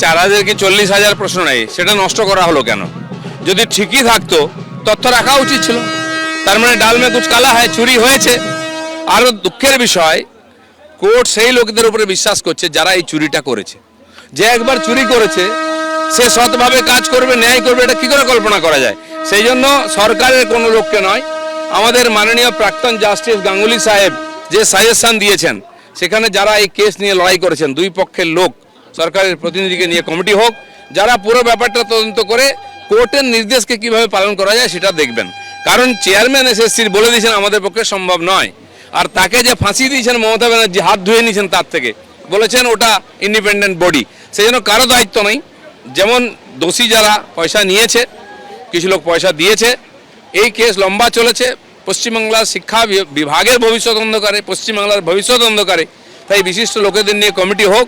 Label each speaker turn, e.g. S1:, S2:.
S1: 4,000 কি 40,000 প্রশ্ন নেই, সেটা নষ্ট করা হলো কেন? যদি ঠিকই থাকতো তথ্য রাখা উচিত ছিল। তার মানে ডাল মে কুছ কালা হয়, চুরি হয়েছে। আরও দুঃখের বিষয়, কোর্ট সেই লোকদের উপরে বিশ্বাস করছে যারা এই চুরিটা করেছে। যে একবার চুরি করেছে সে সৎভাবে কাজ করবে, ন্যায় করবে, এটা কি করে কল্পনা করা যায়? সেই জন্য সরকারের কোনো লোককে নয়, আমাদের মাননীয় প্রাক্তন জাস্টিস গাঙ্গুলি সাহেব যে সাজেশন দিয়েছেন, সেখানে যারা এই কেস নিয়ে লড়াই করেছেন, দুই পক্ষের লোক, সরকারের প্রতিনিধিকে নিয়ে কমিটি হোক, যারা পুরো ব্যাপারটা তদন্ত করে কোর্টের নির্দেশকে কিভাবে পালন করা যায় সেটা দেখবেন। কারণ চেয়ারম্যান এসএসসির বলে দিয়েছেন আমাদের পক্ষে সম্ভব নয়। আর তাকে যে ফাঁসি দিয়েছেন মমতা ব্যানার্জি, হাত ধুয়ে নিয়েছেন তার থেকে, বলেছেন ওটা ইন্ডিপেন্ডেন্ট বডি, সেই জন্য কারো দায়িত্ব নেই। যেমন দোষী যারা পয়সা নিয়েছে, কিছু লোক পয়সা দিয়েছে, এই কেস লম্বা চলেছে, পশ্চিমবাংলার শিক্ষা বিভাগের ভবিষ্যৎ অন্ধকারে, পশ্চিমবাংলার ভবিষ্যৎ অন্ধকারে। তাই বিশিষ্ট লোকেদের নিয়ে কমিটি হোক।